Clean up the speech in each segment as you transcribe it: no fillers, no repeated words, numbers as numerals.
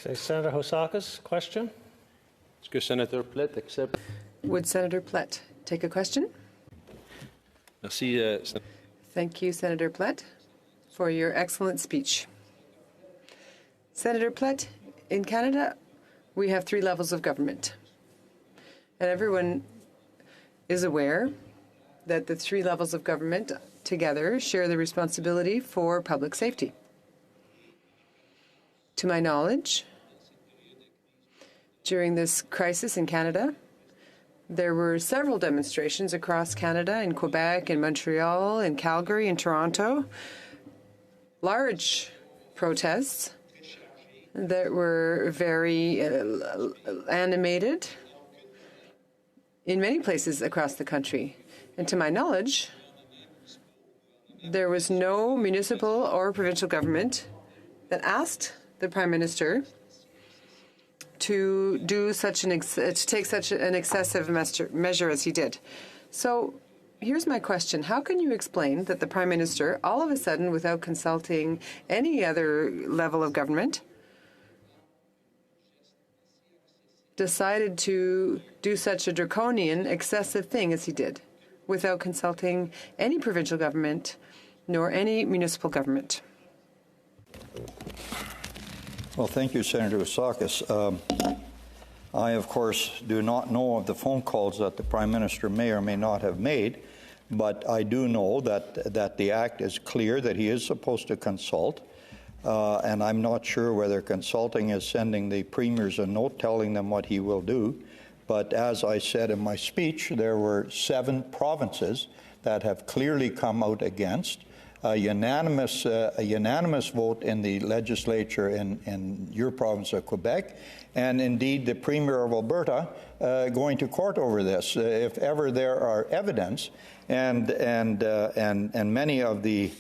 Okay, Senator Hosaka's question. Est-ce que Senator Plett accepte? Would Senator Plett take a question? Merci. Thank you, Senator Plett, for your excellent speech. Senator Plett, in Canada, we have 3 levels of government. And everyone is aware that the 3 levels of government together share the responsibility for public safety. To my knowledge, during this crisis in Canada, there were several demonstrations across Canada, in Quebec, in Montreal, in Calgary, in Toronto, large protests that were very animated in many places across the country. And to my knowledge, there was no municipal or provincial government that asked the Prime Minister to take such an excessive measure as he did. So here's my question. How can you explain that the Prime Minister, all of a sudden, without consulting any other level of government, decided to do such a draconian, excessive thing as he did, without consulting any provincial government nor any municipal government? Well, thank you, Senator Hosaka. I, of course, do not know of the phone calls that the Prime Minister may or may not have made, but I do know that the Act is clear that he is supposed to consult, and I'm not sure whether consulting is sending the premiers a note telling them what he will do. But as I said in my speech, there were 7 provinces that have clearly come out against. A unanimous vote in the legislature in your province of Quebec, and indeed the Premier of Alberta going to court over this if ever there are evidence. And many of the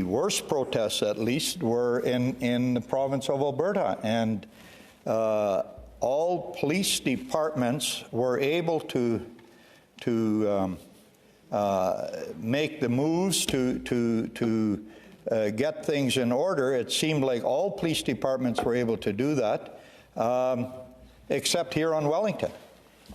worst protests, at least, were in the province of Alberta, and all police departments were able to make the moves to get things in order. It seemed like all police departments were able to do that, except here on Wellington.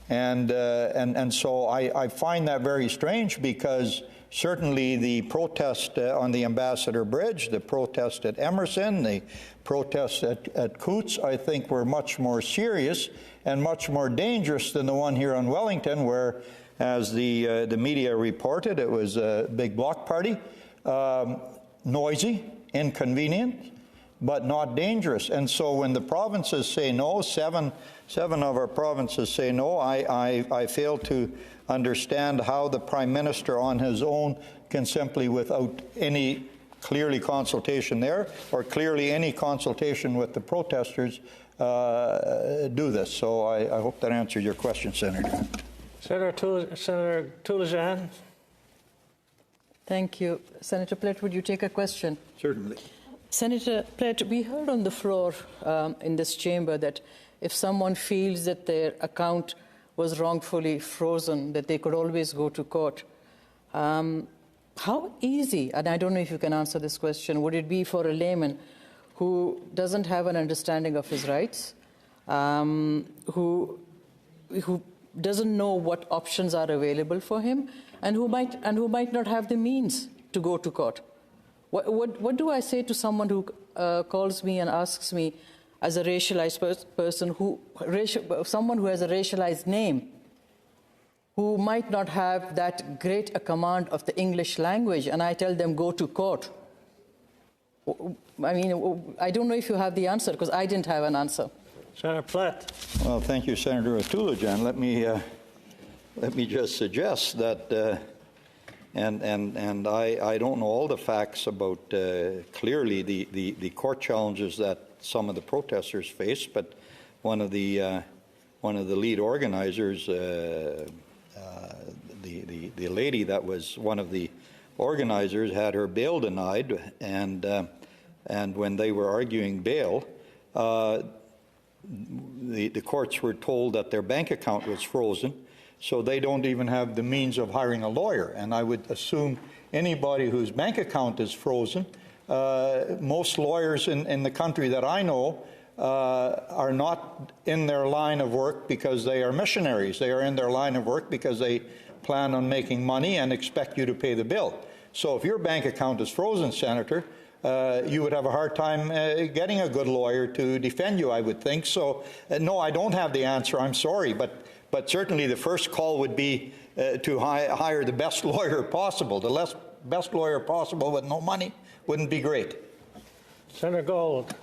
And so I find that very strange, because certainly the protest on the Ambassador Bridge, the protest at Emerson, the protest at Coots, I think were much more serious and much more dangerous than the one here on Wellington, where, as the media reported, it was a big block party, noisy, inconvenient, but not dangerous. And so when the provinces say no, seven of our provinces say no, I fail to understand how the Prime Minister on his own can simply, without any clearly consultation there, or clearly any consultation with the protesters, do this. So I hope that answered your question, Senator. Senator Toulajan. Thank you. Senator Plett, would you take a question? Certainly. Senator Plett, we heard on the floor in this chamber that if someone feels that their account was wrongfully frozen, that they could always go to court. How easy, and I don't know if you can answer this question, would it be for a layman who doesn't have an understanding of his rights, who doesn't know what options are available for him, and who might not have the means to go to court? What do I say to someone who calls me and asks me, as a racialized person, someone who has a racialized name, who might not have that great a command of the English language, and I tell them go to court? I mean, I don't know if you have the answer, because I didn't have an answer. Senator Plett. Well, thank you, Senator Toulajan. Let me just suggest that, and I don't know all the facts about clearly the court challenges that some of the protesters face, but one of the lead organizers, the lady that was one of the organizers, had her bail denied, and when they were arguing bail, the courts were told that their bank account was frozen, so they don't even have the means of hiring a lawyer. And I would assume anybody whose bank account is frozen, most lawyers in the country that I know are not in their line of work because they are missionaries. They are in their line of work because they plan on making money and expect you to pay the bill. So if your bank account is frozen, Senator, you would have a hard time getting a good lawyer to defend you, I would think. So, no, I don't have the answer. I'm sorry. But certainly the first call would be to hire the best lawyer possible. The best lawyer possible with no money wouldn't be great. Senator Gold.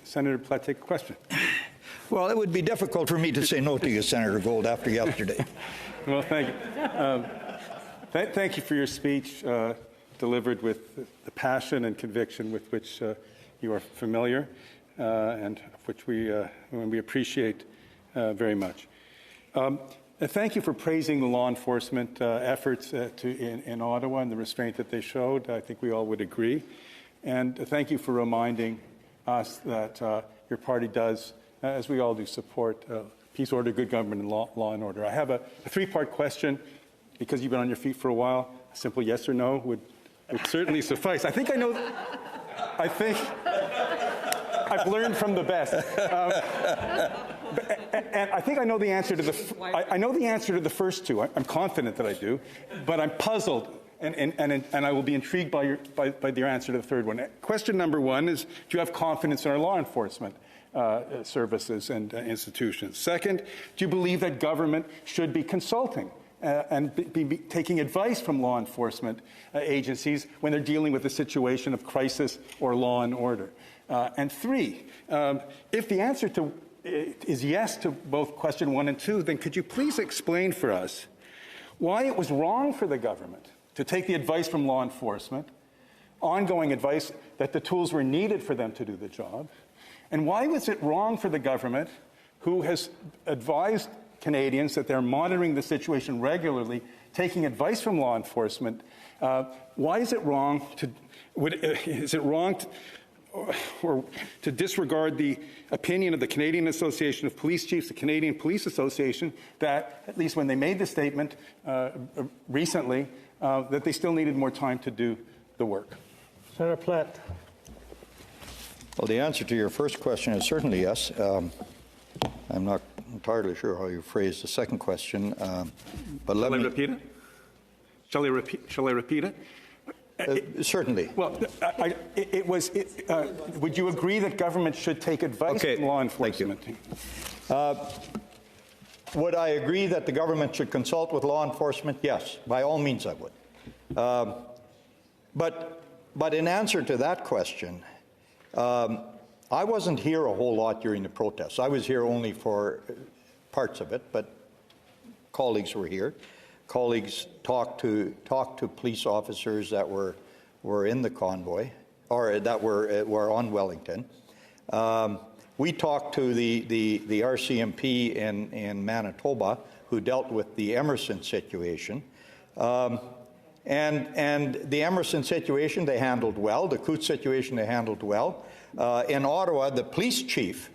Senator Plett, take a question. Well, it would be difficult for me to say no to you, Senator Gold, after yesterday. Well, thank you. Thank you for your speech, delivered with the passion and conviction with which you are familiar, and which we appreciate very much. Thank you for praising the law enforcement efforts in Ottawa and the restraint that they showed. I think we all would agree. And thank you for reminding us that your party does, as we all do, support peace, order, good government, and law and order. I have a three-part question. Because you've been on your feet for a while, a simple yes or no would certainly suffice. I think I've learned from the best. And I think I know the answer to I know the answer to the first two. I'm confident that I do, but I'm puzzled, and I will be intrigued by your answer to the third one. Question number one is: do you have confidence in our law enforcement services and institutions? Second, do you believe that government should be consulting and be taking advice from law enforcement agencies when they're dealing with a situation of crisis or law and order? And three, if the answer is yes to both question one and two, then could you please explain for us why it was wrong for the government to take the advice from law enforcement, ongoing advice that the tools were needed for them to do the job, and why was it wrong for the government, who has advised Canadians that they're monitoring the situation regularly, taking advice from law enforcement? Why is it wrong to disregard the opinion of the Canadian Association of Police Chiefs, the Canadian Police Association, that at least when they made the statement recently, that they still needed more time to do the work? Senator Plett. Well, the answer to your first question is certainly yes. I'm not entirely sure how you phrased the second question, but let me repeat it. Shall I repeat it? Certainly. Well, would you agree that government should take advice from law enforcement? Thank you. Would I agree that the government should consult with law enforcement? Yes, by all means I would. But in answer to that question, I wasn't here a whole lot during the protests. I was here only for parts of it, but colleagues were here. Colleagues talked to police officers that were in the convoy, or that were on Wellington. We talked to the RCMP in Manitoba, who dealt with the Emerson situation. And the Emerson situation they handled well. The Coutts situation they handled well. In Ottawa, the police chief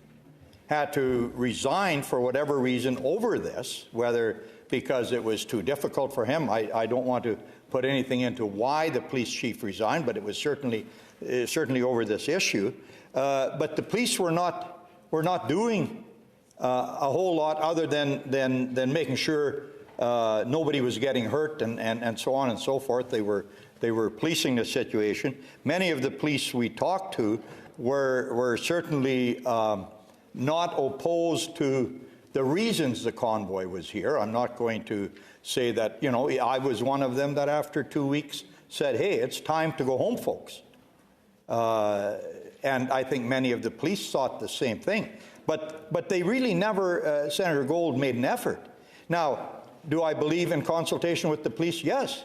had to resign for whatever reason over this, whether because it was too difficult for him. I don't want to put anything into why the police chief resigned, but it was certainly over this issue. But the police were not doing a whole lot other than making sure nobody was getting hurt and so on and so forth. They were policing the situation. Many of the police we talked to were certainly not opposed to the reasons the convoy was here. I'm not going to say that, I was one of them that after 2 weeks said, hey, it's time to go home, folks. And I think many of the police thought the same thing. But they really never, Senator Gold, made an effort. Now, do I believe in consultation with the police? Yes.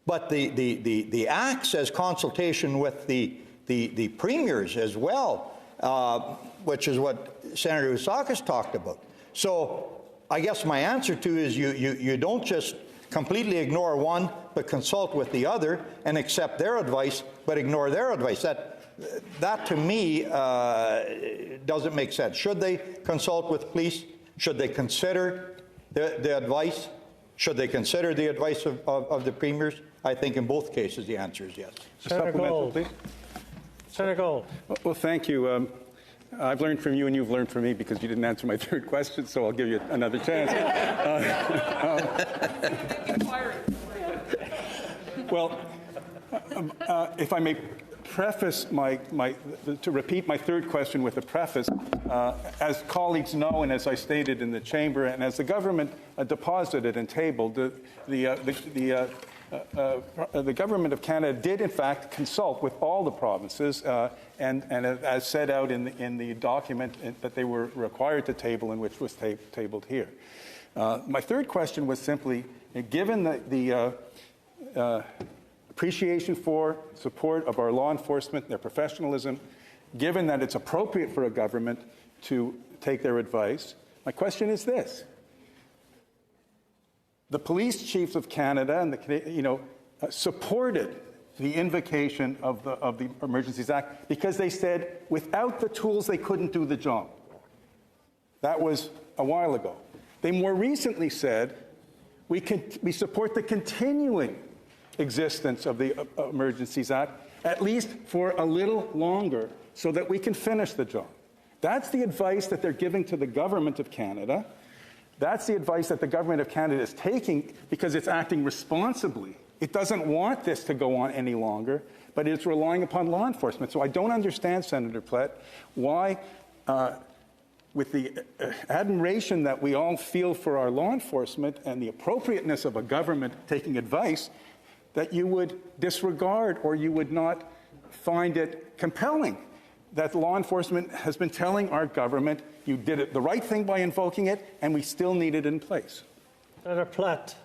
But the Act says consultation with the premiers as well, which is what Senator Usakis talked about. So I guess my answer to is you don't just completely ignore one, but consult with the other and accept their advice, but ignore their advice. That to me doesn't make sense. Should they consult with police? Should they consider the advice? Should they consider the advice of the premiers? I think in both cases the answer is yes. Senator Gold. Senator Gold. Well, thank you. I've learned from you, and you've learned from me because you didn't answer my third question, so I'll give you another chance. Well, if I may preface to repeat my third question with a preface, as colleagues know, and as I stated in the chamber, and as the government deposited and tabled, the government of Canada did, in fact, consult with all the provinces, and as set out in the document that they were required to table and which was tabled here. My third question was simply, given the appreciation for support of our law enforcement, their professionalism, given that it's appropriate for a government to take their advice, my question is this. The police chiefs of Canada and supported the invocation of the Emergency Act because they said without the tools they couldn't do the job. That was a while ago. They more recently said we support the continuing existence of the Emergencies Act, at least for a little longer, so that we can finish the job. That's the advice that they're giving to the government of Canada. That's the advice that the government of Canada is taking because it's acting responsibly. It doesn't want this to go on any longer, but it's relying upon law enforcement. So I don't understand, Senator Plett, why, with the admiration that we all feel for our law enforcement and the appropriateness of a government taking advice, that you would disregard or you would not find it compelling that law enforcement has been telling our government you did it the right thing by invoking it and we still need it in place. Senator Plett.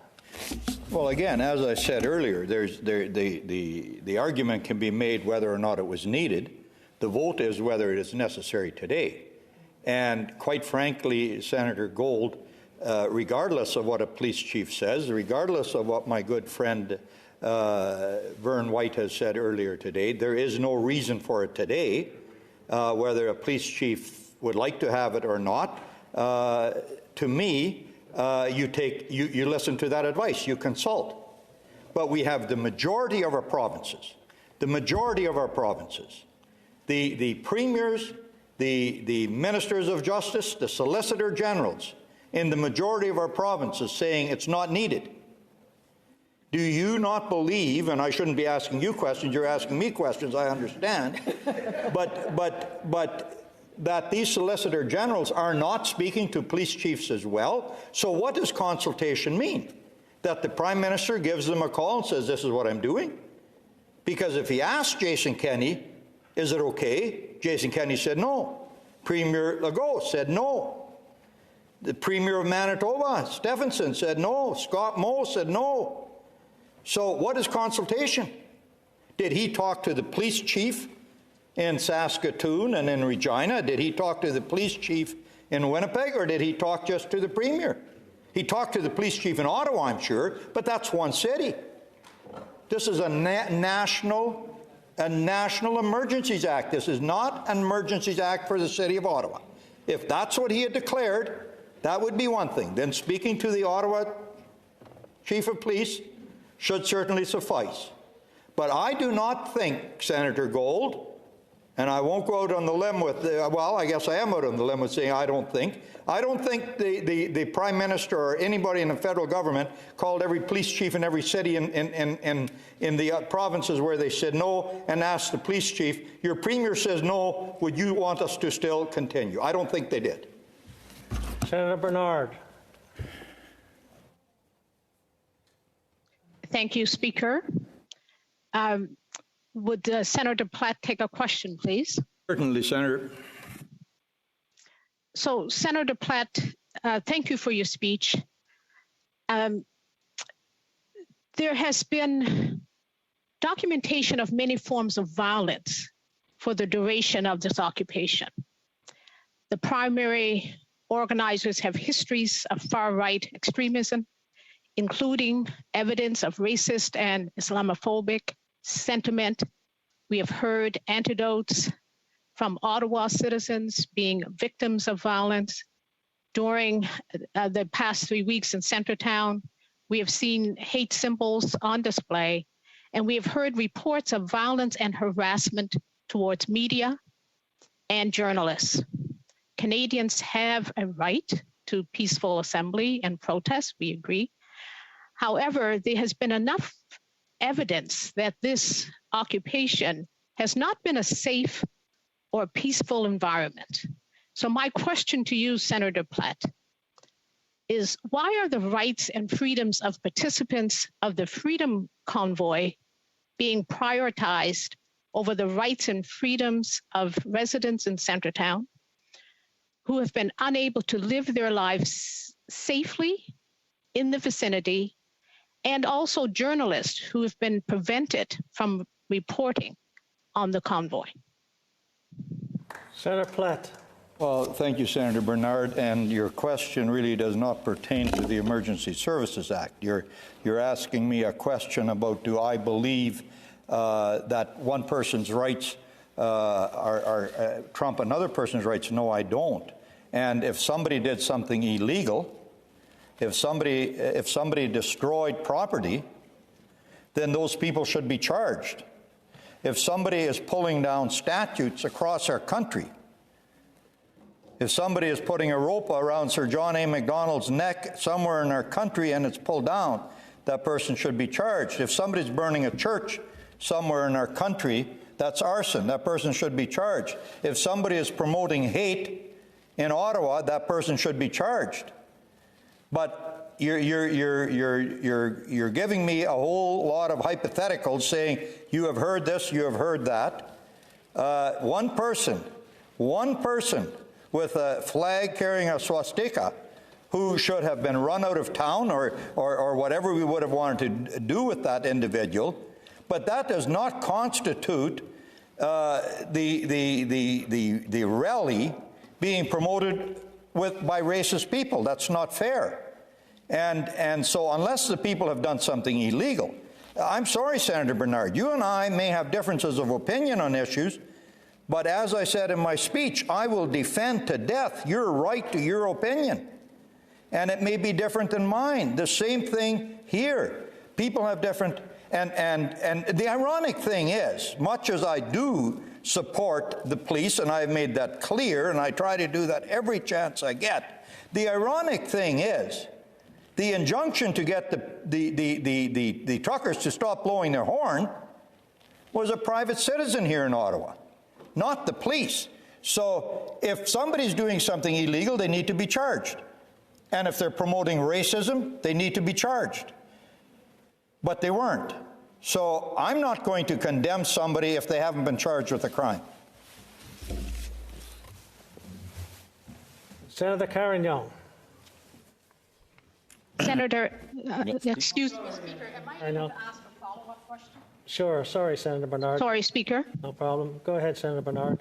Well, again, as I said earlier, the argument can be made whether or not it was needed. The vote is whether it is necessary today. And quite frankly, Senator Gold, regardless of what a police chief says, regardless of what my good friend Vern White has said earlier today, there is no reason for it today, whether a police chief would like to have it or not. To me, you listen to that advice, you consult. But we have the majority of our provinces, the premiers, the ministers of justice, the solicitor generals in the majority of our provinces saying it's not needed. Do you not believe, and I shouldn't be asking you questions, you're asking me questions, I understand, but that these solicitor generals are not speaking to police chiefs as well? So what does consultation mean? That the Prime Minister gives them a call and says, this is what I'm doing? Because if he asked Jason Kenney, is it okay? Jason Kenney said no. Premier Legault said no. The Premier of Manitoba, Stephenson, said no. Scott Moe said no. So what is consultation? Did he talk to the police chief in Saskatoon and in Regina? Did he talk to the police chief in Winnipeg, or did he talk just to the Premier? He talked to the police chief in Ottawa, I'm sure, but that's one city. This is a National Emergencies Act. This is not an Emergencies Act for the City of Ottawa. If that's what he had declared, that would be one thing. Then speaking to the Ottawa Chief of Police should certainly suffice. But I do not think, Senator Gold, and I won't go out on the limb with, well, I guess I am out on the limb with saying I don't think the Prime Minister or anybody in the federal government called every police chief in every city in the provinces where they said no and asked the police chief, your Premier says no, would you want us to still continue? I don't think they did. Senator Bernard. Thank you, Speaker. Would Senator Plett take a question, please? Certainly, Senator. So, Senator Plett, thank you for your speech. There has been documentation of many forms of violence for the duration of this occupation. The primary organizers have histories of far-right extremism, including evidence of racist and Islamophobic sentiment. We have heard anecdotes from Ottawa citizens being victims of violence. During the past 3 weeks in Centretown, we have seen hate symbols on display, and we have heard reports of violence and harassment towards media and journalists. Canadians have a right to peaceful assembly and protest, we agree. However, there has been enough evidence that this occupation has not been a safe or peaceful environment. So my question to you, Senator Plett, is why are the rights and freedoms of participants of the Freedom Convoy being prioritized over the rights and freedoms of residents in Centretown who have been unable to live their lives safely in the vicinity, and also journalists who have been prevented from reporting on the convoy? Senator Plett. Well, thank you, Senator Bernard, and your question really does not pertain to the Emergency Services Act. You're asking me a question about, do I believe that one person's rights trump another person's rights? No, I don't. And if somebody did something illegal, if somebody destroyed property, then those people should be charged. If somebody is pulling down statutes across our country, if somebody is putting a rope around Sir John A. Macdonald's neck somewhere in our country and it's pulled down, that person should be charged. If somebody's burning a church somewhere in our country, that's arson. That person should be charged. If somebody is promoting hate in Ottawa, that person should be charged. But you're giving me a whole lot of hypotheticals saying, you have heard this, you have heard that. One person with a flag carrying a swastika who should have been run out of town or whatever we would have wanted to do with that individual, but that does not constitute the rally being promoted by racist people. That's not fair. And so unless the people have done something illegal, I'm sorry, Senator Bernard, you and I may have differences of opinion on issues, but as I said in my speech, I will defend to death your right to your opinion. And it may be different than mine. The same thing here. People have different, and the ironic thing is, much as I do support the police, and I've made that clear, and I try to do that every chance I get, the ironic thing is, the injunction to get the truckers to stop blowing their horn was a private citizen here in Ottawa, not the police. So if somebody's doing something illegal, they need to be charged. And if they're promoting racism, they need to be charged. But they weren't. So I'm not going to condemn somebody if they haven't been charged with a crime. Senator Carignan. Senator, excuse me, Speaker, am I able to ask a follow-up question? Sure. Sorry, Senator Bernard. Sorry, Speaker. No problem. Go ahead, Senator Bernard.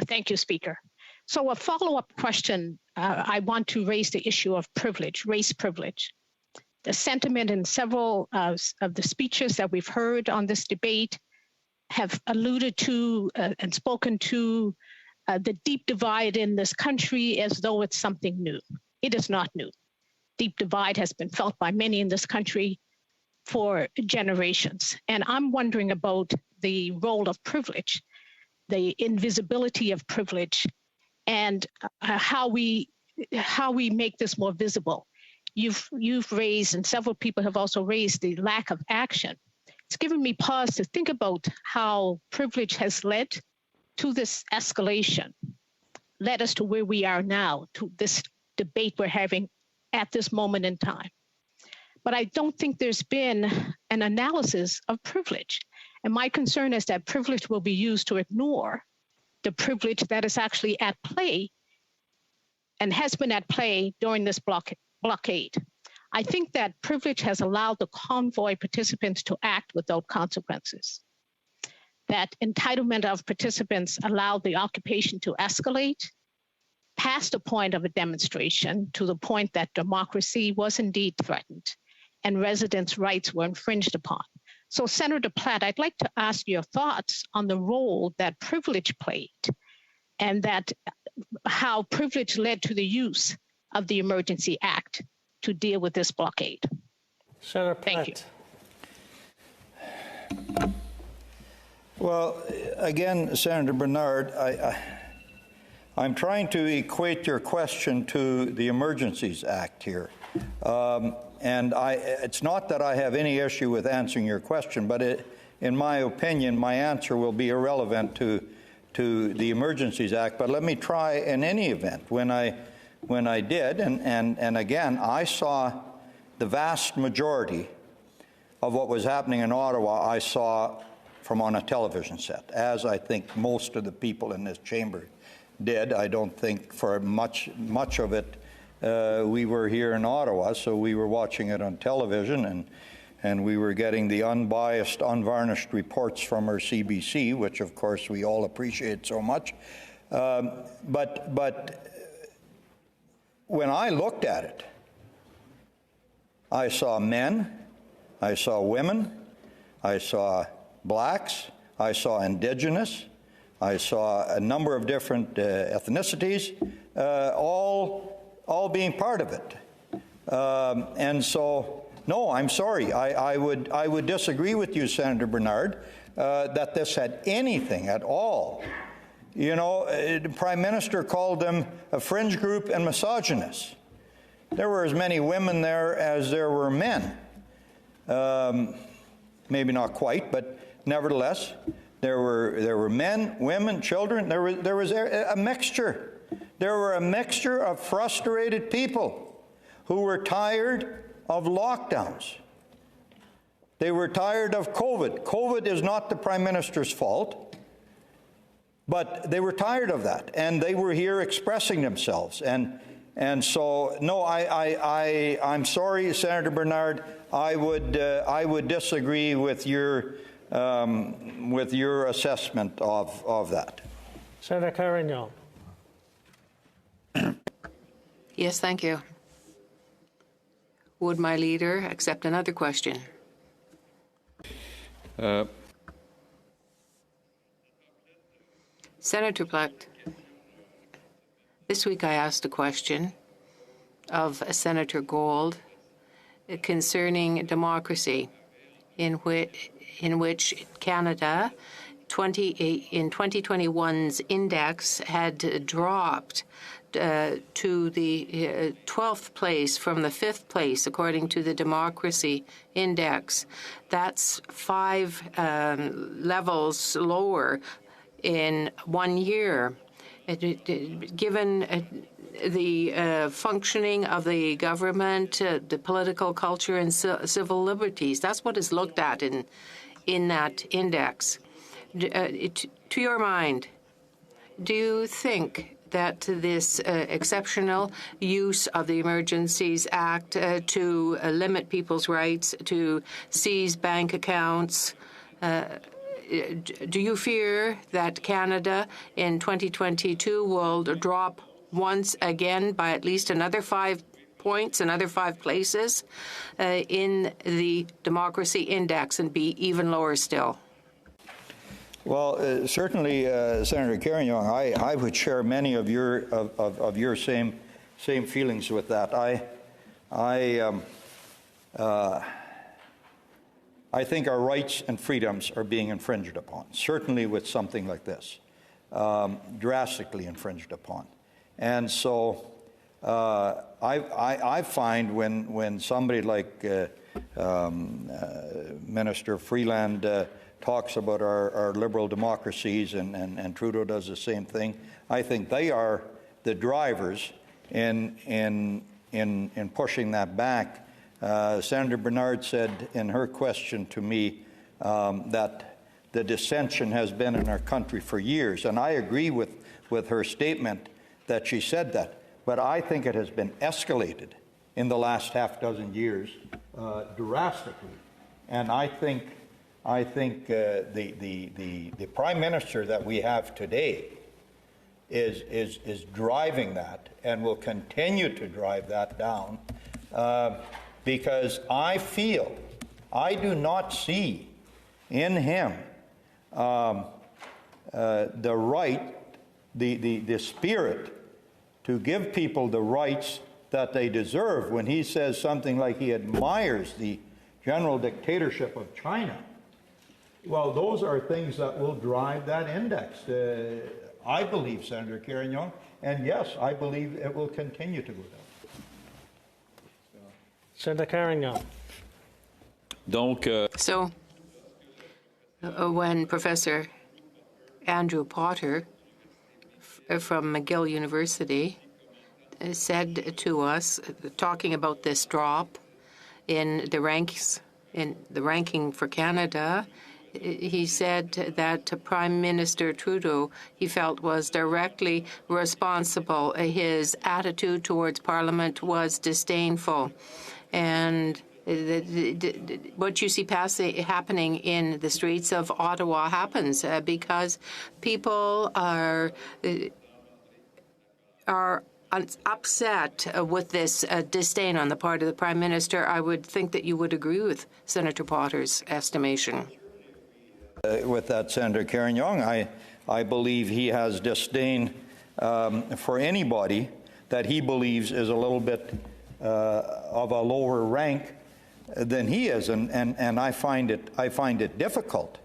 Thank you, Speaker. So a follow-up question, I want to raise the issue of privilege, race privilege. The sentiment in several of the speeches that we've heard on this debate have alluded to and spoken to the deep divide in this country as though it's something new. It is not new. Deep divide has been felt by many in this country for generations. And I'm wondering about the role of privilege, the invisibility of privilege, and how we make this more visible. You've raised, and several people have also raised, the lack of action. It's given me pause to think about how privilege has led to this escalation, led us to where we are now, to this debate we're having at this moment in time. But I don't think there's been an analysis of privilege. And my concern is that privilege will be used to ignore the privilege that is actually at play and has been at play during this blockade. I think that privilege has allowed the convoy participants to act without consequences. That entitlement of participants allowed the occupation to escalate past the point of a demonstration to the point that democracy was indeed threatened and residents' rights were infringed upon. So, Senator Plett, I'd like to ask your thoughts on the role that privilege played and that how privilege led to the use of the Emergency Act to deal with this blockade. Senator Plett. Thank you. Well, again, Senator Bernard, I'm trying to equate your question to the Emergencies Act here. And it's not that I have any issue with answering your question, but in my opinion, my answer will be irrelevant to the Emergencies Act. But let me try in any event. When I did, and again, I saw the vast majority of what was happening in Ottawa, I saw from on a television set, as I think most of the people in this chamber did. I don't think for much of it we were here in Ottawa, so we were watching it on television, and we were getting the unbiased, unvarnished reports from our CBC, which of course we all appreciate so much. But when I looked at it, I saw men, I saw women, I saw blacks, I saw indigenous, I saw a number of different ethnicities, all being part of it. And so, no, I'm sorry. I would disagree with you, Senator Bernard, that this had anything at all. You know, the Prime Minister called them a fringe group and misogynists. There were as many women there as there were men. Maybe not quite, but nevertheless, there were men, women, children. There was a mixture. There were a mixture of frustrated people who were tired of lockdowns. They were tired of COVID. COVID is not the Prime Minister's fault, but they were tired of that, and they were here expressing themselves. And so, no, I'm sorry, Senator Bernard. I would disagree with your assessment of that. Senator Carignan. Yes, thank you. Would my leader accept another question? Senator Plett, this week I asked a question of Senator Gold concerning democracy, in which Canada in 2021's index had dropped to the 12th place from the 5th place, according to the Democracy Index. That's 5 levels lower in 1 year. Given the functioning of the government, the political culture, and civil liberties, that's what is looked at in that index. To your mind, do you think that this exceptional use of the Emergencies Act to limit people's rights, to seize bank accounts, do you fear that Canada in 2022 will drop once again by at least another 5 points, another 5 places in the Democracy Index, and be even lower still? Well, certainly, Senator Carignan, I would share many of your same feelings with that. I think our rights and freedoms are being infringed upon, certainly with something like this, drastically infringed upon. And so I find when somebody like Minister Freeland talks about our liberal democracies, and Trudeau does the same thing, I think they are the drivers in pushing that back. Senator Bernard said in her question to me that the dissension has been in our country for years, and I agree with her statement that she said that, but I think it has been escalated in the last half dozen years drastically, and I think the Prime Minister that we have today is driving that and will continue to drive that down. Because I do not see in him the right, the spirit to give people the rights that they deserve. When he says something like he admires the general dictatorship of China, Well, those are things that will drive that index. I believe, Senator Carignan, and yes, I believe it will continue to go down. Senator Carignan. Donc, So, when Professor Andrew Potter from McGill University said to us, talking about this drop in the ranking for Canada, he said that Prime Minister Trudeau, he felt, was directly responsible. His attitude towards Parliament was disdainful. And what you see happening in the streets of Ottawa happens because people are upset with this disdain on the part of the Prime Minister. I would think that you would agree with Senator Potter's estimation. With that, Senator Carignan, I believe he has disdain for anybody that he believes is a little bit of a lower rank than he is, and I find it difficult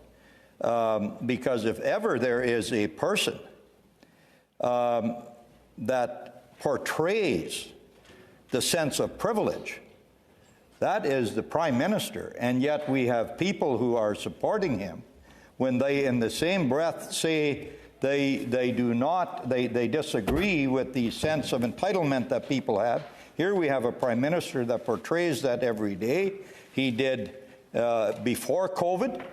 because if ever there is a person that portrays the sense of privilege, that is the Prime Minister, and yet we have people who are supporting him when they, in the same breath, say they disagree with the sense of entitlement that people have. Here we have a Prime Minister that portrays that every day. He did before COVID.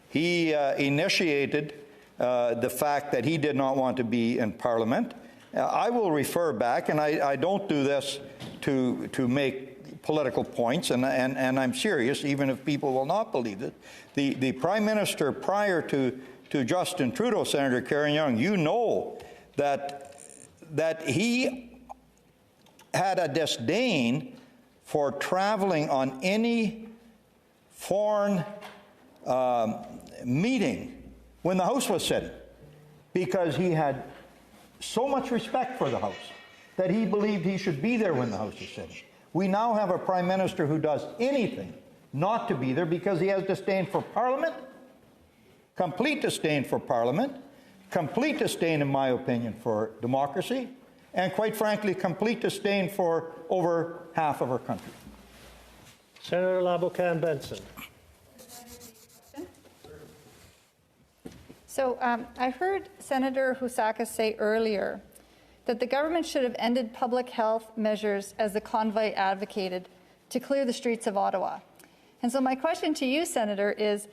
He initiated the fact that he did not want to be in Parliament. I will refer back, and I don't do this to make political points, and I'm serious, even if people will not believe it. The Prime Minister prior to Justin Trudeau, Senator Carignan, you know that he had a disdain for traveling on any foreign meeting when the House was sitting, because he had so much respect for the House that he believed he should be there when the House is sitting. We now have a Prime Minister who does anything not to be there because he has disdain for Parliament, complete disdain for Parliament, complete disdain, in my opinion, for democracy, and quite frankly, complete disdain for over half of our country. Senator Labucan-Benson. So I heard Senator Husakis say earlier that the government should have ended public health measures as the convoy advocated to clear the streets of Ottawa. And so my question to you, Senator, is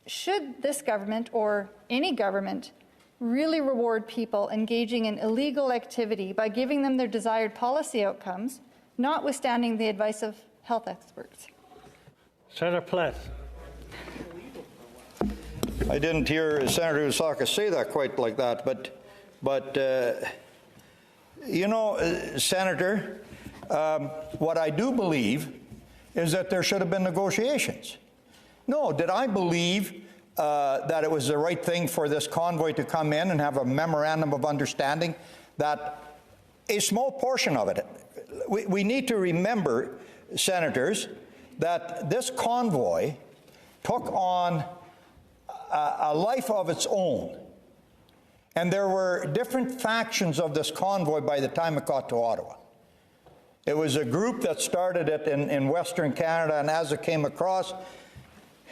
should this government or any government really reward people engaging in illegal activity by giving them their desired policy outcomes, notwithstanding the advice of health experts? Senator Plett. I didn't hear Senator Husakis say that quite like that, but you know, Senator, what I do believe is that there should have been negotiations. No, did I believe that it was the right thing for this convoy to come in and have a memorandum of understanding that a small portion of it, we need to remember, Senators, that this convoy took on a life of its own. And there were different factions of this convoy by the time it got to Ottawa. It was a group that started it in Western Canada, and as it came across,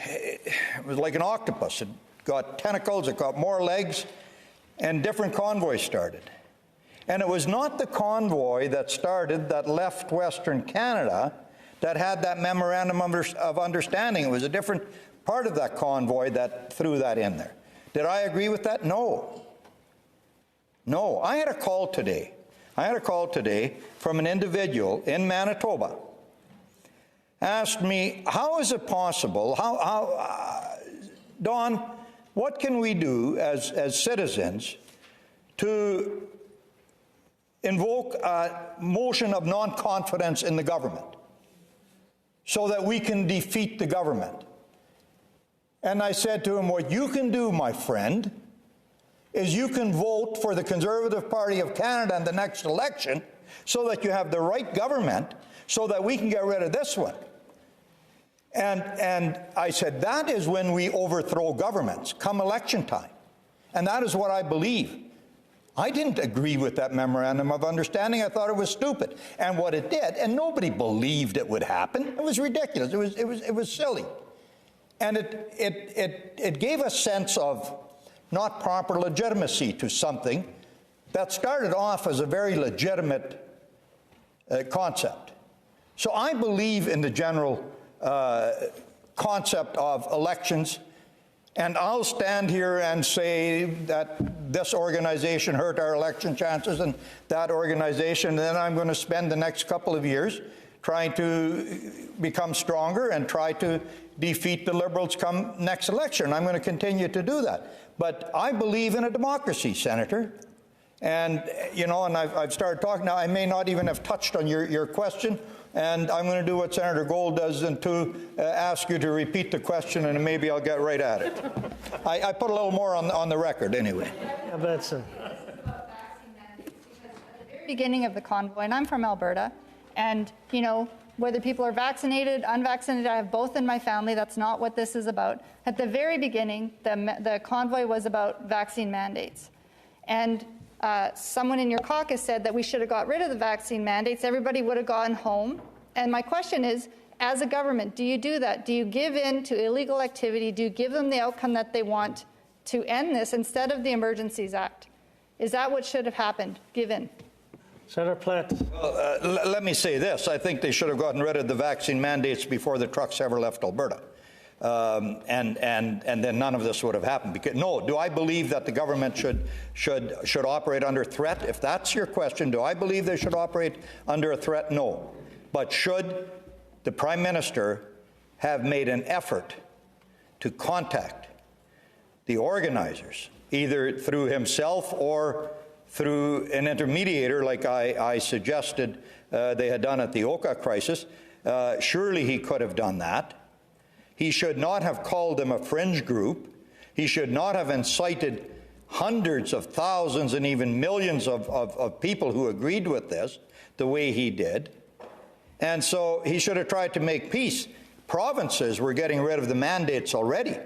it was like an octopus. It got tentacles, it got more legs, and different convoys started. And it was not the convoy that started that left Western Canada that had that memorandum of understanding. It was a different part of that convoy that threw that in there. Did I agree with that? No. No. I had a call today from an individual in Manitoba. Asked me, how is it possible, Don, what can we do as citizens to invoke a motion of non-confidence in the government so that we can defeat the government? And I said to him, what you can do, my friend, is you can vote for the Conservative Party of Canada in the next election so that you have the right government so that we can get rid of this one. And I said, that is when we overthrow governments, come election time. And that is what I believe. I didn't agree with that memorandum of understanding. I thought it was stupid. And what it did, and nobody believed it would happen, it was ridiculous. It was silly. And it gave a sense of not proper legitimacy to something that started off as a very legitimate concept. So I believe in the general concept of elections, and I'll stand here and say that this organization hurt our election chances and that organization, and then I'm going to spend the next couple of years trying to become stronger and try to defeat the Liberals come next election. I'm going to continue to do that. But I believe in a democracy, Senator. And, you know, and I've started talking now. I may not even have touched on your question, and I'm going to do what Senator Gold does and to ask you to repeat the question, and maybe I'll get right at it. I put a little more on the record anyway. Benson. Beginning of the convoy, and I'm from Alberta, and, you know, whether people are vaccinated, unvaccinated, I have both in my family. That's not what this is about. At the very beginning, the convoy was about vaccine mandates. And someone in your caucus said that we should have got rid of the vaccine mandates. Everybody would have gone home. And my question is, as a government, do you do that? Do you give in to illegal activity? Do you give them the outcome that they want to end this instead of the Emergencies Act? Is that what should have happened? Give in. Senator Plett. Let me say this. I think they should have gotten rid of the vaccine mandates before the trucks ever left Alberta. And then none of this would have happened. Because, no, do I believe that the government should operate under threat? If that's your question, do I believe they should operate under a threat? No. But should the Prime Minister have made an effort to contact the organizers, either through himself or through an intermediator like I suggested they had done at the Oka crisis? Surely he could have done that. He should not have called them a fringe group. He should not have incited hundreds of thousands and even millions of people who agreed with this the way he did. And so he should have tried to make peace. Provinces were getting rid of the mandates already.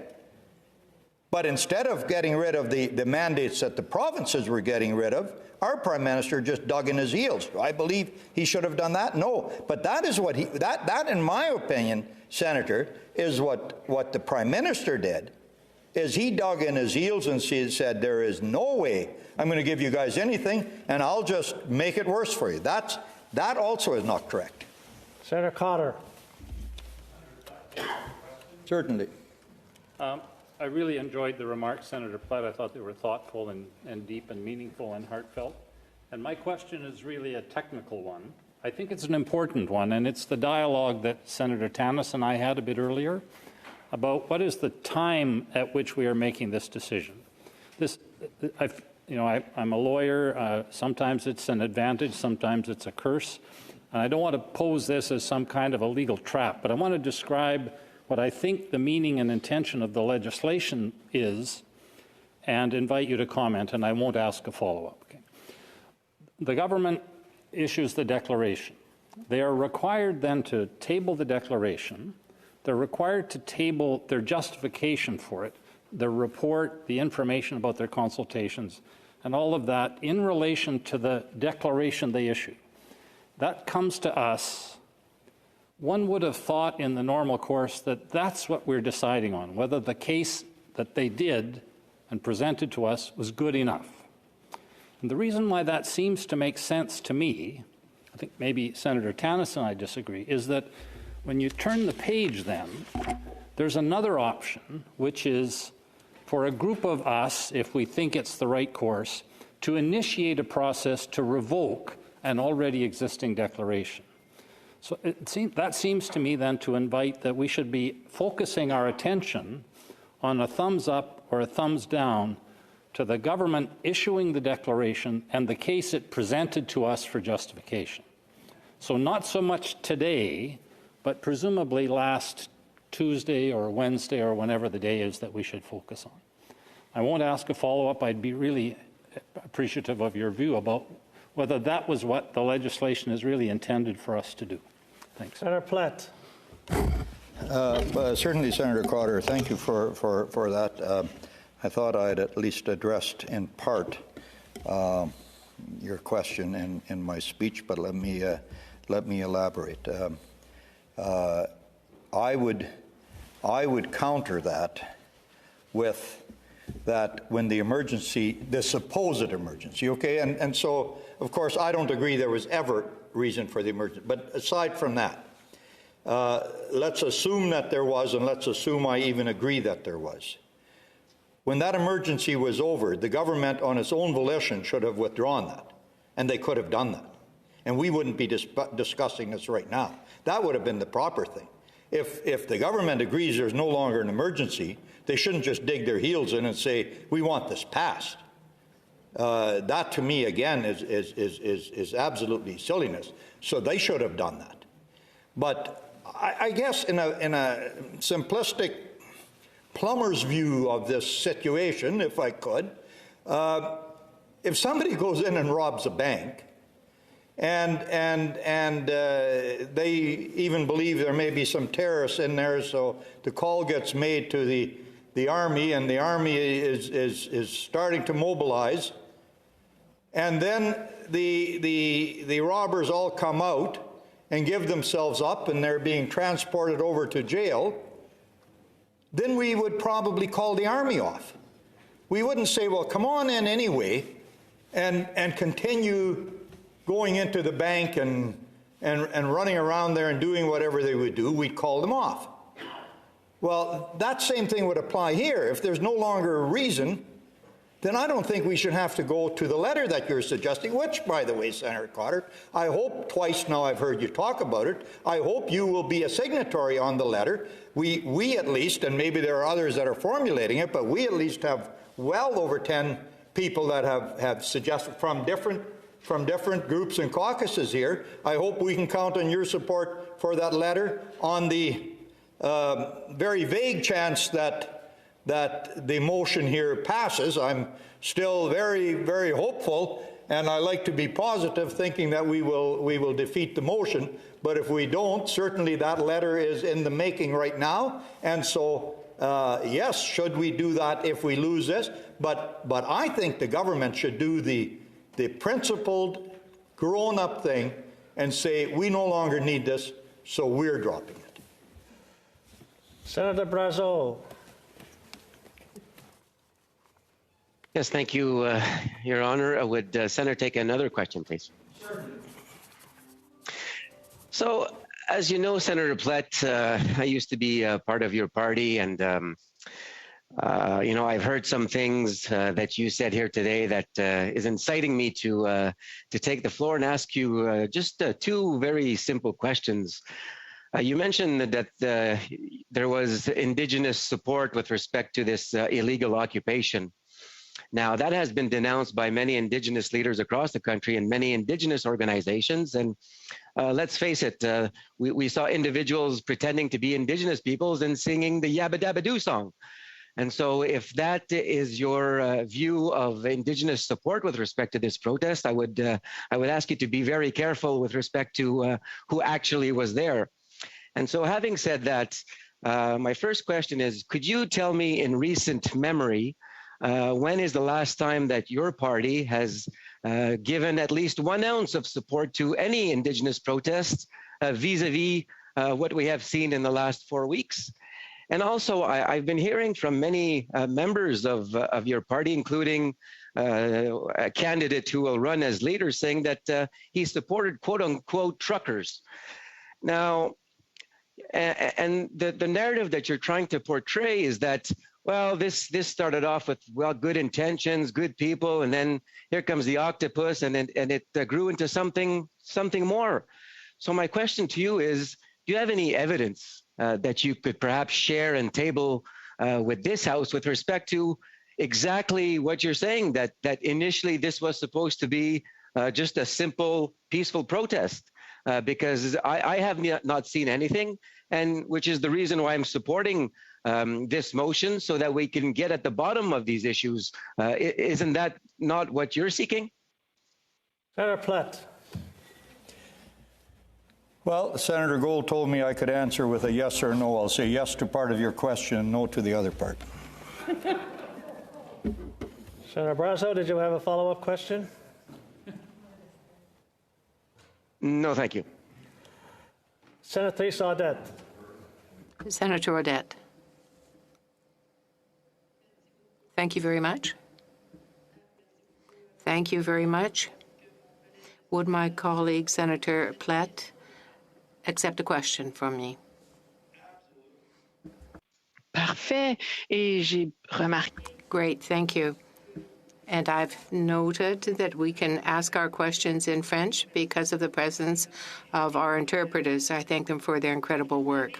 But instead of getting rid of the mandates that the provinces were getting rid of, our Prime Minister just dug in his heels. I believe he should have done that? No. But that is what that in my opinion, Senator, is what the Prime Minister did, is he dug in his heels and said, there is no way I'm going to give you guys anything, and I'll just make it worse for you. That also is not correct. Senator Cotter. Certainly. I really enjoyed the remarks, Senator Plett. I thought they were thoughtful and deep and meaningful and heartfelt. And my question is really a technical one. I think it's an important one, and it's the dialogue that Senator Tanis and I had a bit earlier about what is the time at which we are making this decision. I'm a lawyer. Sometimes it's an advantage, sometimes it's a curse. And I don't want to pose this as some kind of a legal trap, but I want to describe what I think the meaning and intention of the legislation is and invite you to comment, and I won't ask a follow-up. Okay. The government issues the declaration. They are required then to table the declaration. They're required to table their justification for it, their report, the information about their consultations, and all of that in relation to the declaration they issue. That comes to us. One would have thought in the normal course that that's what we're deciding on, whether the case that they did and presented to us was good enough. And the reason why that seems to make sense to me, I think maybe Senator Tanis and I disagree, is that when you turn the page then, there's another option, which is for a group of us, if we think it's the right course, to initiate a process to revoke an already existing declaration. So that seems to me then to invite that we should be focusing our attention on a thumbs up or a thumbs down to the government issuing the declaration and the case it presented to us for justification. So not so much today, but presumably last Tuesday or Wednesday or whenever the day is that we should focus on. I won't ask a follow-up. I'd be really appreciative of your view about whether that was what the legislation is really intended for us to do. Thanks. Senator Plett. Certainly, Senator Cotter, thank you for that. I thought I'd at least addressed in part your question in my speech, but let me elaborate. I would counter that with that when the supposed emergency, okay, and so of course I don't agree there was ever reason for the emergency, but aside from that, let's assume that there was, and let's assume I even agree that there was. When that emergency was over, the government on its own volition should have withdrawn that, and they could have done that. And we wouldn't be discussing this right now. That would have been the proper thing. If the government agrees there's no longer an emergency, they shouldn't just dig their heels in and say, we want this passed. That to me, again, is absolutely silliness. So they should have done that. But I guess in a simplistic plumber's view of this situation, if I could, if somebody goes in and robs a bank, and they even believe there may be some terrorists in there, so the call gets made to the army, and the army is starting to mobilize, and then the robbers all come out and give themselves up, and they're being transported over to jail, then we would probably call the army off. We wouldn't say, well, come on in anyway, and continue going into the bank and running around there and doing whatever they would do. We'd call them off. Well, that same thing would apply here. If there's no longer a reason, then I don't think we should have to go to the letter that you're suggesting, which, by the way, Senator Cotter, I hope twice now I've heard you talk about it, I hope you will be a signatory on the letter. We at least, and maybe there are others that are formulating it, but we at least have well over 10 people that have suggested from different groups and caucuses here. I hope we can count on your support for that letter on the very vague chance that the motion here passes. I'm still very, very hopeful, and I like to be positive, thinking that we will defeat the motion. But if we don't, certainly that letter is in the making right now. And so, yes, should we do that if we lose this? But I think the government should do the principled, grown-up thing and say, we no longer need this, so we're dropping it. Senator Brazeau. Yes, thank you, Your Honor. Would Senator take another question, please? Sure. So, as you know, Senator Plett, I used to be part of your party, and you know, I've heard some things that you said here today that is inciting me to take the floor and ask you just two very simple questions. You mentioned that there was Indigenous support with respect to this illegal occupation. Now, that has been denounced by many Indigenous leaders across the country and many Indigenous organizations. And let's face it, we saw individuals pretending to be Indigenous peoples and singing the Yabba Dabba Doo song. And so if that is your view of Indigenous support with respect to this protest, I would ask you to be very careful with respect to who actually was there. And so having said that, my first question is, could you tell me in recent memory, when is the last time that your party has given at least 1 ounce of support to any Indigenous protest vis-a-vis what we have seen in the last 4 weeks? And also, I've been hearing from many members of your party, including a candidate who will run as leader, saying that he supported quote-unquote truckers. Now, and the narrative that you're trying to portray is that, well, this started off with, well, good intentions, good people, and then here comes the octopus, and it grew into something more. So my question to you is, do you have any evidence that you could perhaps share and table with this House with respect to exactly what you're saying, that initially this was supposed to be just a simple, peaceful protest? Because I have not seen anything, and which is the reason why I'm supporting this motion, so that we can get at the bottom of these issues. Isn't that not what you're seeking? Senator Plett. Well, Senator Gold told me I could answer with a yes or no. I'll say yes to part of your question and no to the other part. Senator Brasso, did you have a follow-up question? No, thank you. Senator Audette. Senator Audette. Thank you very much. Thank you very much. Would my colleague, Senator Plett, accept a question from me? Parfait. Et j'ai remarqué. Great, thank you. And I've noted that we can ask our questions in French because of the presence of our interpreters. I thank them for their incredible work.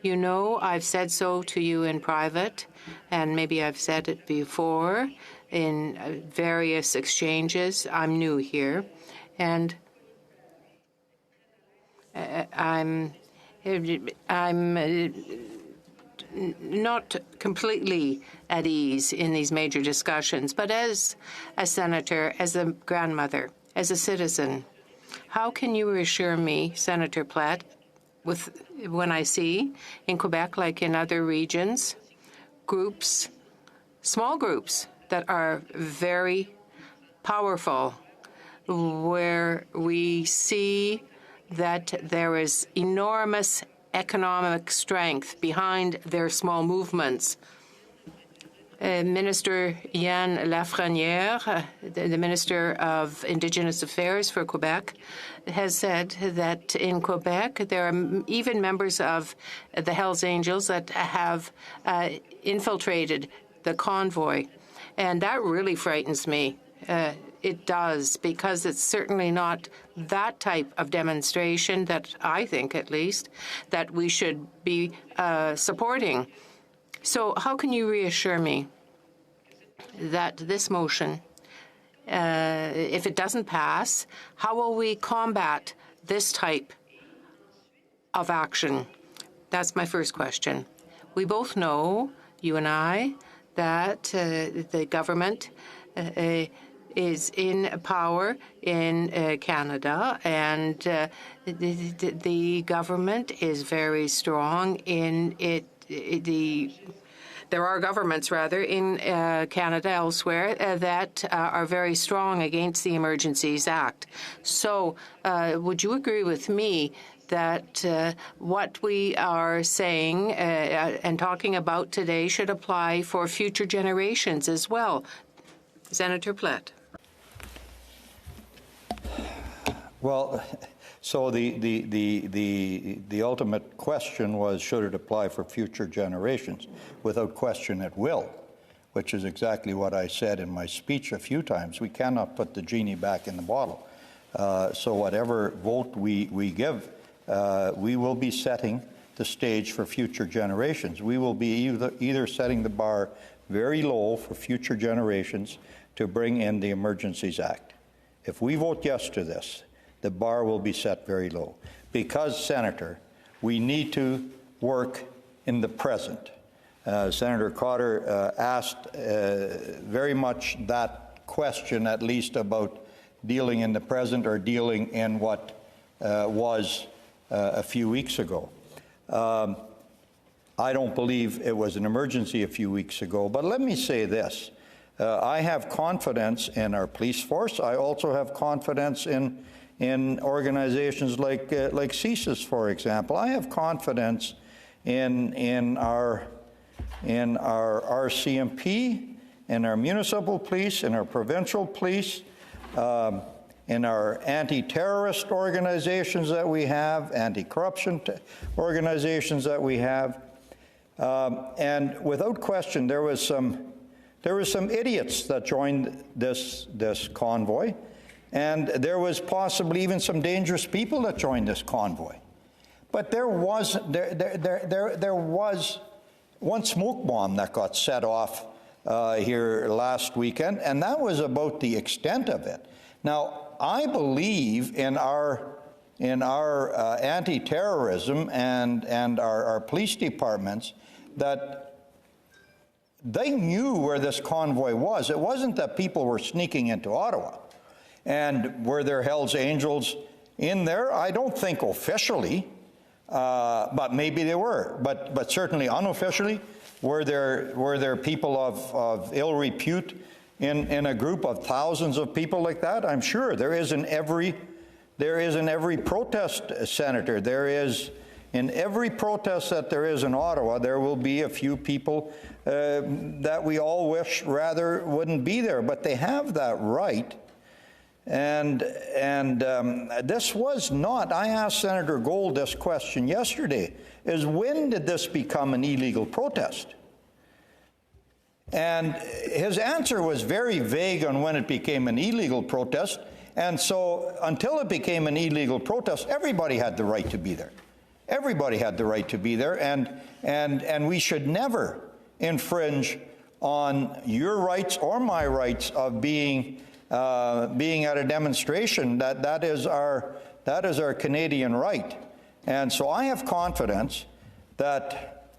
You know, I've said so to you in private, and maybe I've said it before in various exchanges. I'm new here, and I'm not completely at ease in these major discussions, but as a senator, as a grandmother, as a citizen, how can you reassure me, Senator Plett, when I see in Quebec, like in other regions, groups, small groups that are very powerful, where we see that there is enormous economic strength behind their small movements. Minister Yann Lafrenière, the Minister of Indigenous Affairs for Quebec, has said that in Quebec there are even members of the Hells Angels that have infiltrated the convoy. And that really frightens me. It does, because it's certainly not that type of demonstration that I think, at least, that we should be supporting. So how can you reassure me that this motion, if it doesn't pass, how will we combat this type of action? That's my first question. We both know, you and I, that the government is in power in Canada, and the government is very strong in it. There are governments, rather, in Canada elsewhere that are very strong against the Emergencies Act. So would you agree with me that what we are saying and talking about today should apply for future generations as well? Senator Plett. Well, so the ultimate question was, should it apply for future generations? Without question, it will, which is exactly what I said in my speech a few times. We cannot put the genie back in the bottle. So whatever vote we give, we will be setting the stage for future generations. We will be either setting the bar very low for future generations to bring in the Emergencies Act. If we vote yes to this, the bar will be set very low. Because, Senator, we need to work in the present. Senator Cotter asked very much that question, at least about dealing in the present or dealing in what was a few weeks ago. I don't believe it was an emergency a few weeks ago, but let me say this. I have confidence in our police force. I also have confidence in organizations like CSIS, for example. I have confidence in our RCMP, in our municipal police, in our provincial police, in our anti-terrorist organizations that we have, anti-corruption organizations that we have, and without question, there was some idiots that joined this convoy, and there was possibly even some dangerous people that joined this convoy. But there was one smoke bomb that got set off here last weekend, and that was about the extent of it. Now, I believe in our anti-terrorism and our police departments that they knew where this convoy was. It wasn't that people were sneaking into Ottawa. And were there Hells Angels in there. I don't think officially, but maybe they were. But certainly unofficially, were there people of ill repute in a group of thousands of people like that? I'm sure there is in every protest, Senator. There is in every protest that there is in Ottawa. There will be a few people that we all wish rather wouldn't be there, but they have that right. And this was not, I asked Senator Gold this question yesterday, is when did this become an illegal protest? And his answer was very vague on when it became an illegal protest. And so until it became an illegal protest, everybody had the right to be there. Everybody had the right to be there. And we should never infringe on your rights or my rights of being at a demonstration. That is our Canadian right. And so I have confidence that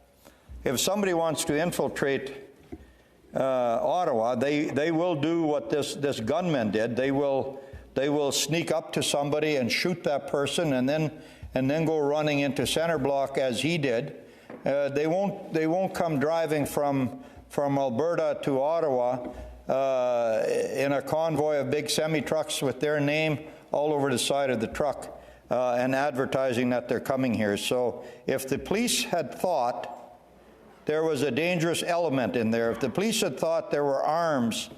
if somebody wants to infiltrate Ottawa, they will do what this gunman did. They will sneak up to somebody and shoot that person, and then go running into Centre Block as he did. They won't come driving from Alberta to Ottawa in a convoy of big semi-trucks with their name all over the side of the truck and advertising that they're coming here. So if the police had thought there was a dangerous element in there, if the police had thought there were arms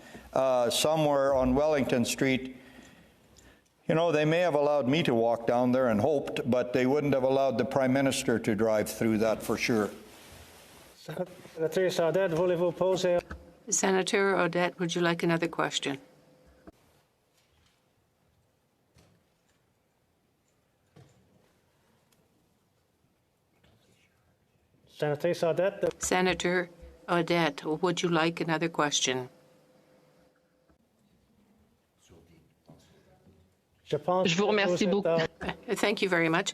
somewhere on Wellington Street, you know, they may have allowed me to walk down there and hoped, but they wouldn't have allowed the Prime Minister to drive through that for sure. Sénatrice Audette, voulez-vous poser? Senator Audette, would you like another question? Sénatrice Audette. Senator Audette, would you like another question? Je vous remercie beaucoup. Thank you very much.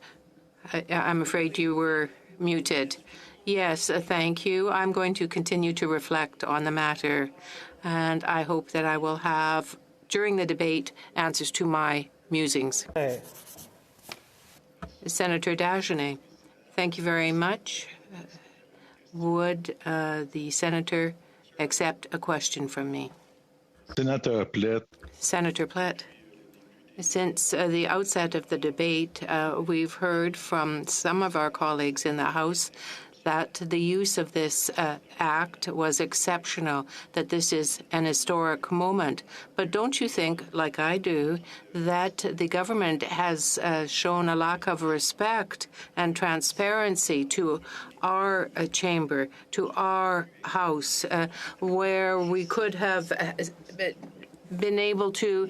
I'm afraid you were muted. Yes, thank you. I'm going to continue to reflect on the matter, and I hope that I will have, during the debate, answers to my musings. Hey. Senator Dagenet, thank you very much. Would the senator accept a question from me? Senator Plett. Senator Plett. Since the outset of the debate, we've heard from some of our colleagues in the House that the use of this act was exceptional, that this is an historic moment. But don't you think, like I do, that the government has shown a lack of respect and transparency to our chamber, to our House, where we could have been able to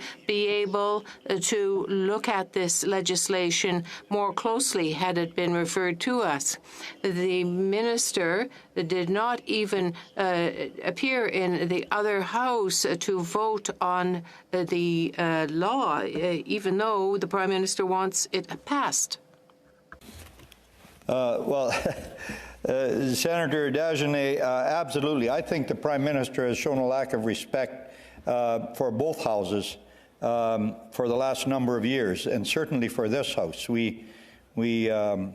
look at this legislation more closely had it been referred to us. The minister did not even appear in the other house to vote on the law, even though the Prime Minister wants it passed. Well, Senator Dagenet, absolutely. I think the Prime Minister has shown a lack of respect for both houses for the last number of years, and certainly for this House. We you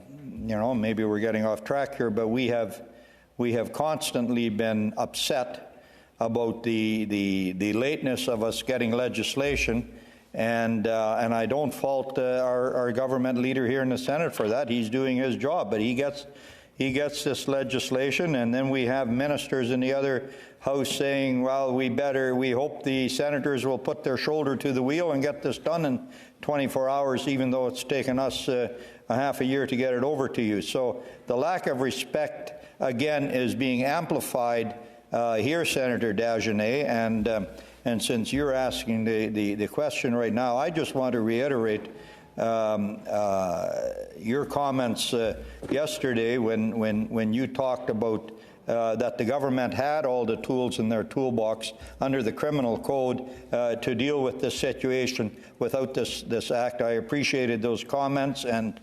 know, maybe we're getting off track here, but we have constantly been upset about the lateness of us getting legislation, and I don't fault our government leader here in the Senate for that. He's doing his job, but he gets this legislation, and then we have ministers in the other House saying, well, we hope the senators will put their shoulder to the wheel and get this done in 24 hours, even though it's taken us a half a year to get it over to you. So the lack of respect, again, is being amplified here, Senator Dagenet, and since you're asking the question right now, I just want to reiterate your comments yesterday when you talked about that the government had all the tools in their toolbox under the criminal code to deal with this situation without this act. I appreciated those comments and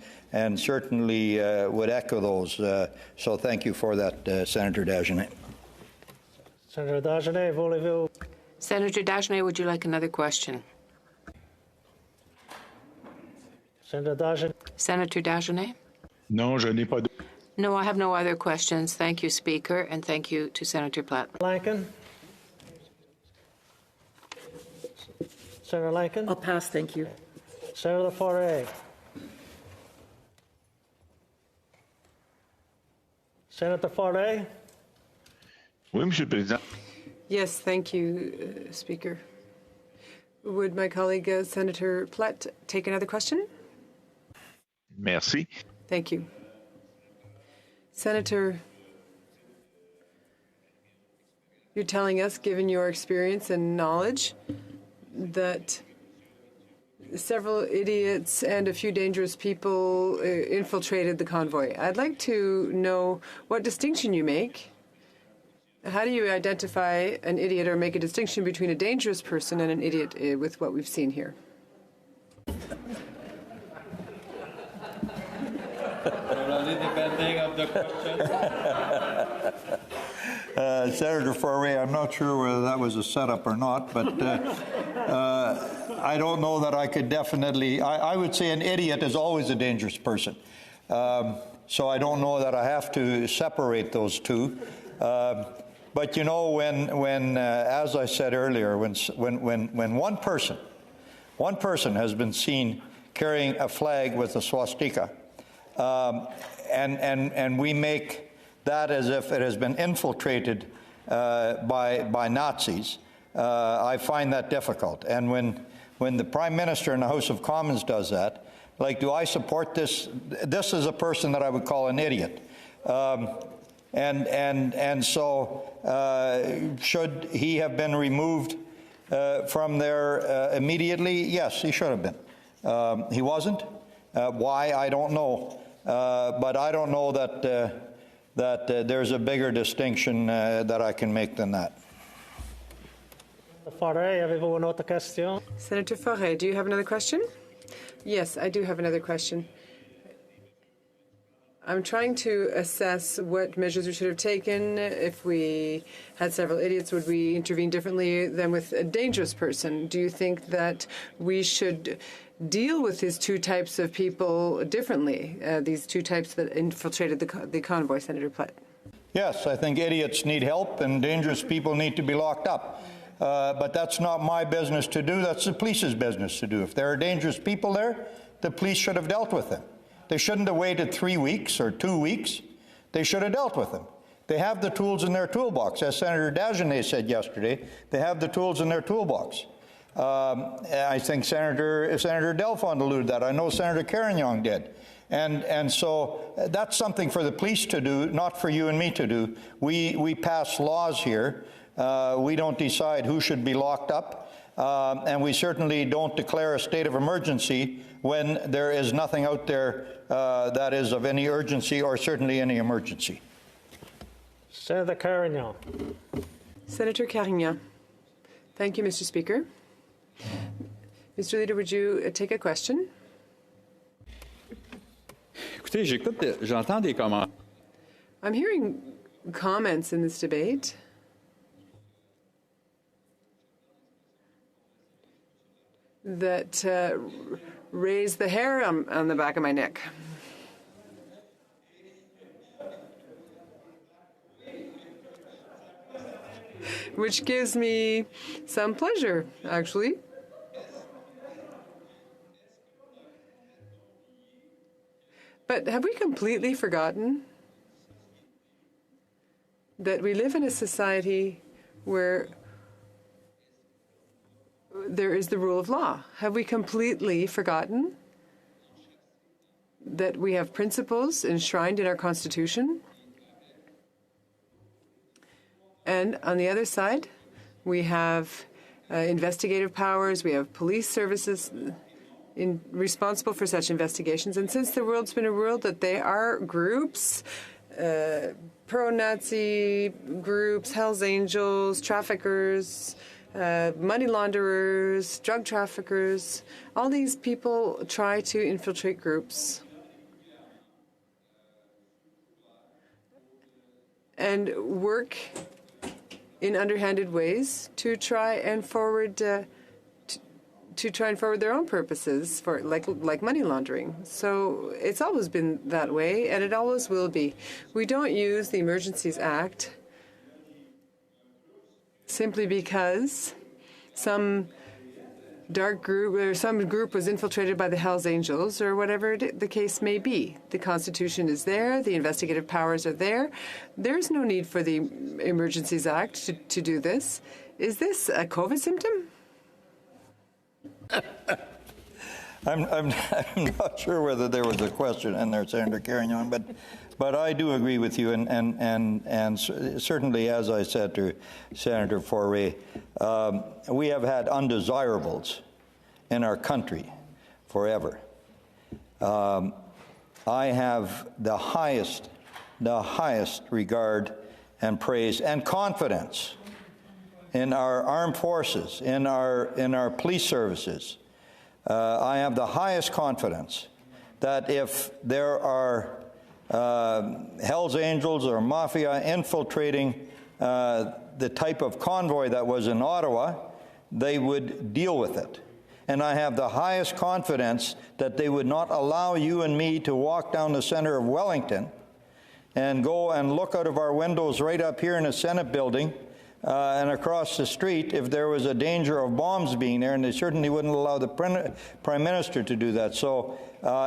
certainly would echo those. So thank you for that, Senator Dagenet. Senator Dagenet, voulez-vous? Senator Dagenet, would you like another question? Senator Dagenet. Senator Dagenet? Non, je n'ai pas de... No, I have no other questions. Thank you, Speaker, and thank you to Senator Plett. Lankin. Senator Lankin. I'll pass, thank you. Senator Faure. Senator Faure. Oui, Monsieur le Président. Yes, thank you, Speaker. Would my colleague, Senator Plett, take another question? Merci. Thank you. Senator, you're telling us, given your experience and knowledge, that several idiots and a few dangerous people infiltrated the convoy. I'd like to know what distinction you make. How do you identify an idiot or make a distinction between a dangerous person and an idiot with what we've seen here? Depending on the question. Senator Faure, I'm not sure whether that was a setup or not, but I don't know that I could definitely. I would say an idiot is always a dangerous person. So I don't know that I have to separate those two. But you know, when as I said earlier, when one person has been seen carrying a flag with a swastika, and we make that as if it has been infiltrated by Nazis, I find that difficult. And when the Prime Minister in the House of Commons does that, like, do I support this? This is a person that I would call an idiot. And so should he have been removed from there immediately? Yes, he should have been. He wasn't. Why? I don't know. But I don't know that there's a bigger distinction that I can make than that. Senator Faure, do you have another question? Yes, I do have another question. I'm trying to assess what measures we should have taken. If we had several idiots, would we intervene differently than with a dangerous person? Do you think that we should deal with these two types of people differently, these two types that infiltrated the convoy, Senator Plett? Yes, I think idiots need help and dangerous people need to be locked up. But that's not my business to do. That's the police's business to do. If there are dangerous people there, the police should have dealt with them. They shouldn't have waited 3 weeks or 2 weeks. They should have dealt with them. They have the tools in their toolbox. As Senator Dagenet said yesterday, they have the tools in their toolbox. I think Senator Delfont alluded to that. I know Senator Carignan did. And so that's something for the police to do, not for you and me to do. We pass laws here. We don't decide who should be locked up. And we certainly don't declare a state of emergency when there is nothing out there that is of any urgency or certainly any emergency. Senator Carignan. Senator Carignan. Thank you, Mr. Speaker. Mr. Leader, would you take a question? Écoutez, j'entends des commentaires. I'm hearing comments in this debate that raise the hair on the back of my neck. Which gives me some pleasure, actually. But have we completely forgotten that we live in a society where there is the rule of law? Have we completely forgotten that we have principles enshrined in our Constitution? And on the other side, we have investigative powers, we have police services responsible for such investigations. And since the world's been a world that there are groups, pro-Nazi groups, Hells Angels, traffickers, money launderers, drug traffickers, all these people try to infiltrate groups and work in underhanded ways to try and forward to try and forward their own purposes for like money laundering. So it's always been that way, and it always will be. We don't use the Emergencies Act simply because some dark group or some group was infiltrated by the Hells Angels or whatever the case may be. The Constitution is there. The investigative powers are there. There's no need for the Emergencies Act to do this. Is this a COVID symptom? I'm not sure whether there was a question in there, Senator Carignan, but I do agree with you, and certainly, as I said to Senator Faure, we have had undesirables in our country forever. I have the highest regard and praise and confidence in our armed forces, in our police services. I have the highest confidence that if there are Hells Angels or Mafia infiltrating the type of convoy that was in Ottawa, they would deal with it. And I have the highest confidence that they would not allow you and me to walk down the center of Wellington and go and look out of our windows right up here in the Senate building and across the street if there was a danger of bombs being there, and they certainly wouldn't allow the Prime Minister to do that. So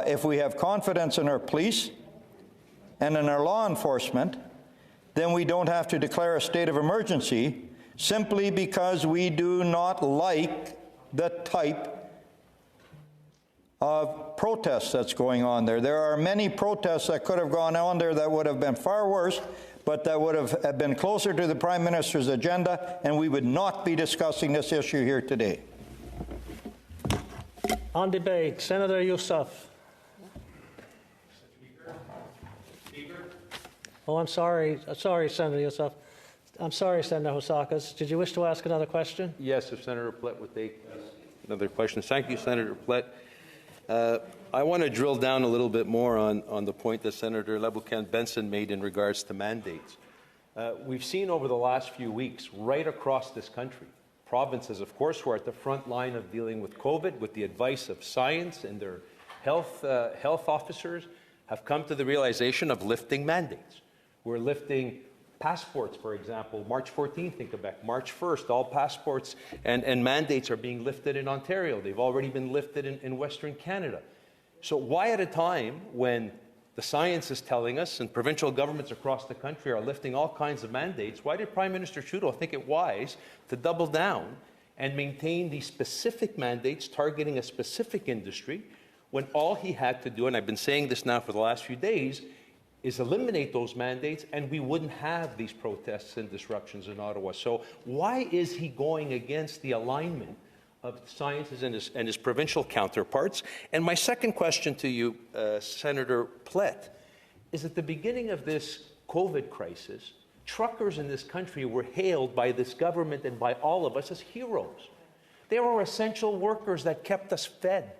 if we have confidence in our police and in our law enforcement, then we don't have to declare a state of emergency simply because we do not like the type of protests that's going on there. There are many protests that could have gone on there that would have been far worse, but that would have been closer to the Prime Minister's agenda, and we would not be discussing this issue here today. On debate, Senator Youssef. Oh, I'm sorry. Sorry, Senator Youssef. I'm sorry, Senator Housakis. Did you wish to ask another question? Yes, if Senator Plett would take another question. Thank you, Senator Plett. I want to drill down a little bit more on the point that Senator LeBoucan-Benson made in regards to mandates. We've seen over the last few weeks, right across this country, provinces, of course, who are at the front line of dealing with COVID, with the advice of science and their health officers, have come to the realization of lifting mandates. We're lifting passports, for example, March 14th in Quebec, March 1st, all passports and mandates are being lifted in Ontario. They've already been lifted in Western Canada. So why at a time when the science is telling us and provincial governments across the country are lifting all kinds of mandates, why did Prime Minister Trudeau think it wise to double down and maintain these specific mandates targeting a specific industry when all he had to do, and I've been saying this now for the last few days, is eliminate those mandates and we wouldn't have these protests and disruptions in Ottawa. So why is he going against the alignment of sciences and his provincial counterparts? And my second question to you, Senator Plett, is at the beginning of this COVID crisis, truckers in this country were hailed by this government and by all of us as heroes. They were essential workers that kept us fed,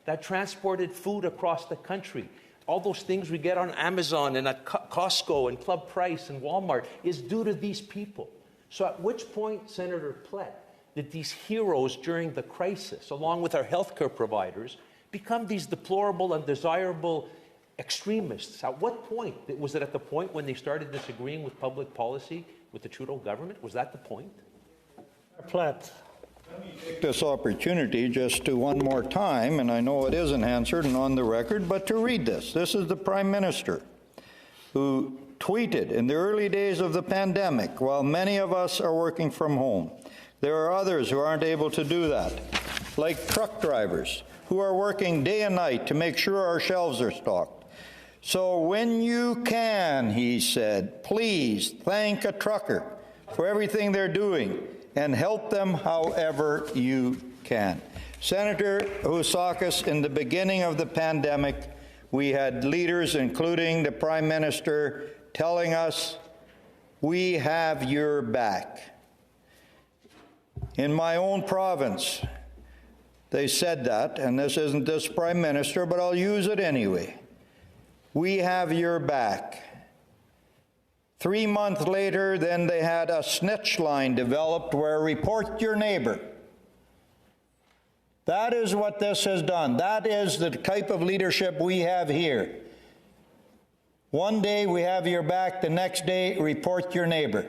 that transported food across the country. All those things we get on Amazon and at Costco and Club Price and Walmart is due to these people. So at which point, Senator Plett, did these heroes during the crisis, along with our healthcare providers, become these deplorable, undesirable extremists? At what point? Was it at the point when they started disagreeing with public policy with the Trudeau government? Was that the point? Plett. Let me take this opportunity just to one more time, and I know it isn't answered and on the record, but to read this. This is the Prime Minister who tweeted, in the early days of the pandemic, while many of us are working from home, there are others who aren't able to do that, like truck drivers who are working day and night to make sure our shelves are stocked. So when you can, he said, please thank a trucker for everything they're doing and help them however you can. Senator Housakis, in the beginning of the pandemic, we had leaders, including the Prime Minister, telling us, we have your back. In my own province, they said that, and this isn't this Prime Minister, but I'll use it anyway. We have your back. 3 months later, then they had a snitch line developed where report your neighbor. That is what this has done. That is the type of leadership we have here. One day we have your back, the next day report your neighbor.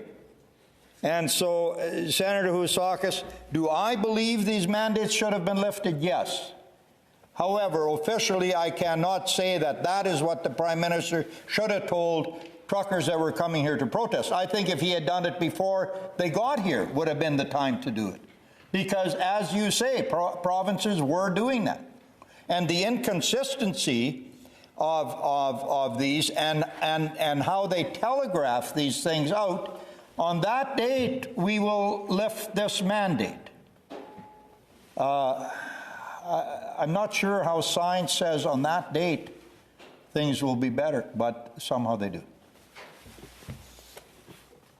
And so, Senator Housakis, do I believe these mandates should have been lifted? Yes. However, officially, I cannot say that that is what the Prime Minister should have told truckers that were coming here to protest. I think if he had done it before they got here, would have been the time to do it. Because, as you say, provinces were doing that. And the inconsistency of these and how they telegraph these things out, on that date, we will lift this mandate. I'm not sure how science says on that date things will be better, but somehow they do.